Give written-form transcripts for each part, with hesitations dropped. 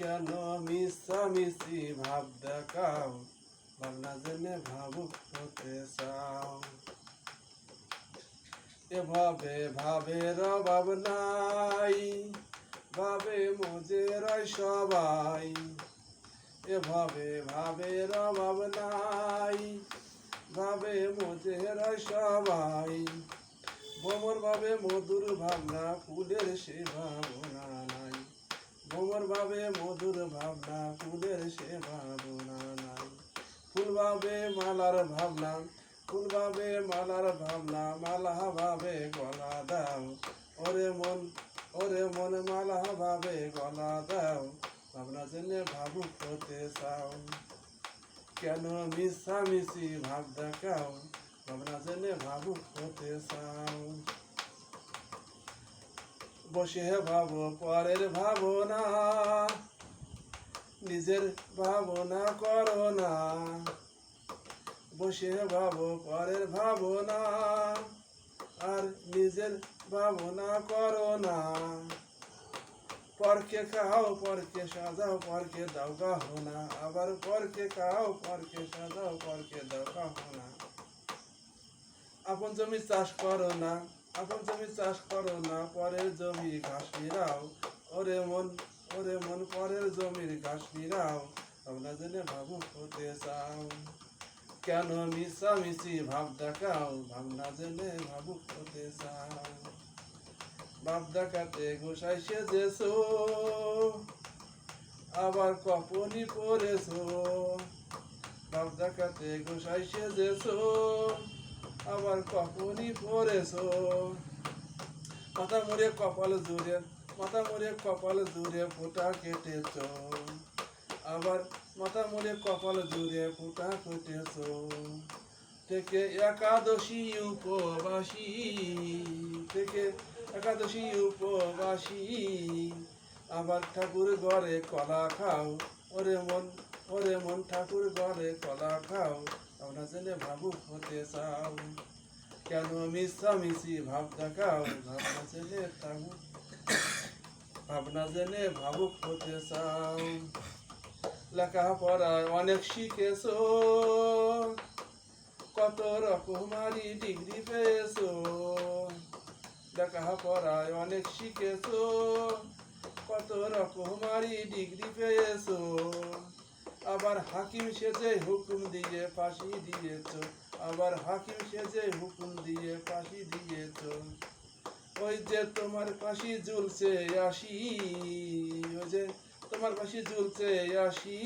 কেন মিছামিছি ভাব দেখাও, ভাবনা জেনে ভাবুক হতে চাও। এভাবে ভাবের অভাব নাই, ভাবে মোজেরাই সবাই। এভাবে ভাবের অভাব নাই, ভাবে মোজেরাই সবাই। ভ্রমর ভাবে মধুর ভাবনা, ফুলের সে ভাবনা নাই। ভ্রমর ভাবে মধুর ভাবনা, ফুলের সে ভাবনা নাই। ফুল ভাবে মালার ভাবনা, ফুল ভাবে মালার ভাবনা, মালা ভাবে গলা দাও। ওরে মন মালা ভাবে গলা দাও, ভাবনা জেনে ভাবুক হতে চাও। কেন মিছামিছি ভাব দেখাও, ভাবনা জেনে ভাবুক হতে চাও। বসে ভাবো পরের ভাবনা, নিজের ভাবনা করো না। বসে ভাবো পরের ভাবনা, আর নিজের ভাবনা করো না। পরকে খাও পরকে সাজাও, পরকে দাও গহনা। আবার পরকে খাও পরকে সাজাও, পরকে দাও গহনা। আপন জমি চাষ করো না, আপন জমি চাষ করো না, পরের জমি ঘাস নিরাও। ওরে মন পরের জমির ঘাস নিরাও, ভাবনা জেনে ভাবুক হতে চাও। কেন মিছামিছি ভাব দেখাও, ভাবনা জেনে ভাবুক হতে চাও। ভাব দেখাতে গোসাই সেজেছো, আবার কপনি পরেছো। ভাব দেখাতে গোসাই সেজেছো, আবার কপনি পরেছো। মাথা মুড়ে কপাল জুড়ে, মাথা মুড়ে কপাল জুড়ে ফোঁটা কেটেছো। আবার মাথা মুড়ে কপাল জুড়ে ফোঁটা কেটেছো। থেকে একাদশী উপবাসী, থেকে একাদশী উপবাসী। আবার ঠাকুর ঘরে কলা খাও। ওরে মন ঠাকুর ঘরে কলা খাও, ভাবনা জেনে ভাবুক হতে চাও। কেন মিছামিছি ভাব দেখাও, ভাবনা জেনে ভাবনা জেনে ভাবুক হতে চাও। লেখাপড়ায় অনেক শিখেছো, কত রকমারি ডিগ্রি পেয়েছো। লেখাপড়ায় অনেক শিখেছো, কত রকমারি ডিগ্রি পেয়েছো। আবার হাকিম সেজে হুকুম দিয়ে ফাঁসি দিয়েছো। আবার হাকিম সেজে হুকুম দিয়ে ফাঁসি দিয়েছো। ওই যে তোমার ফাঁসি ঝুলছে আসি, ওই যে তোমার ফাঁসি ঝুলছে আসি।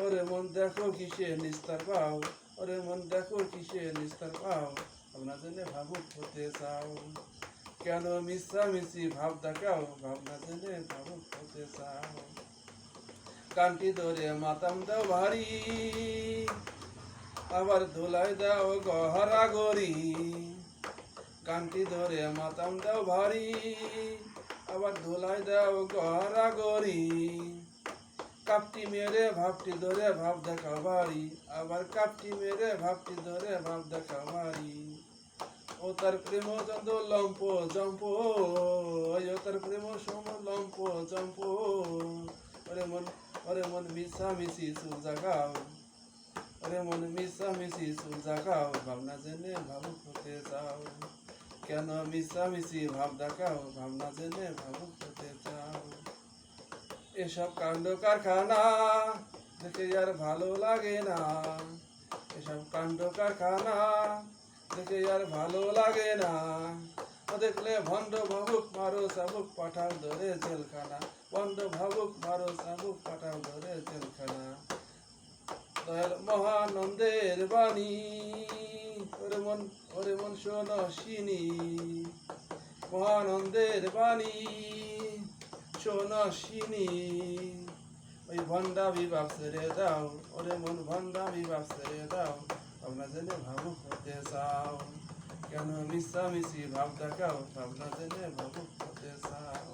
ওরে মন দেখো কিসে নিস্তার পাও। ওরে মন দেখো কিসে নিস্তার পাও, ভাবনা জেনে ভাবুক হতে চাও। কেন মিছামিছি ভাব দেখাও, ভাবনা জেনে ভাবুক হতে চাও। কানটি ধরে মাতাম দাও ভারী, আবার ধুলাই দাও গহরা গরি। কানটি ধরে মাতাম দাও ভারী, আবার ধুলাই দাও গহরা গরি। কাপটি মেরে ভাবটি ধরে ভাব দেখাও ভারী, আবার কাপটি মেরে ভাবটি ধরে ভাব দেখাও ভারী। ও তার প্রেম চন্দ লম্প জম্প, ও তার প্রেম সম লম্প জম্প। ওরে মন মিছামিছি চুল জাগাও, ওরে মন মিছামিছি চুল জাগাও, ভাবনা জেনে ভাবুক হতে চাও। কেন মিছামিছি ভাব দেখাও, ভাবনা জেনে ভাবুক হতে চাও। এসব কাণ্ড কারখানা দেখে আর ভালো লাগে না। এসব কাণ্ড কারখানা দেখে আর ভালো লাগে না। দেখলে ভণ্ড ভাবুক মারো চাবুক পাঠাও ধরে জেলখানা। ভণ্ড ভাবুক মারো চাবুক পাঠাও ধরে জেলখানা। দয়াল মহানন্দের বাণী, ওরে মন শোনসিনী। মহানন্দের বাণী শোনসিনী। ওই ভণ্ডা বিভাগ ছেড়ে দাও, ওরে মন ভণ্ডা বিভাগ ছেড়ে দাও, ভাবনা জেনে ভাবুক হতে চাও। কেন মিছামিছি ভাব দেখাও, ভাবনা জেনে ভাবুক হতে চাও।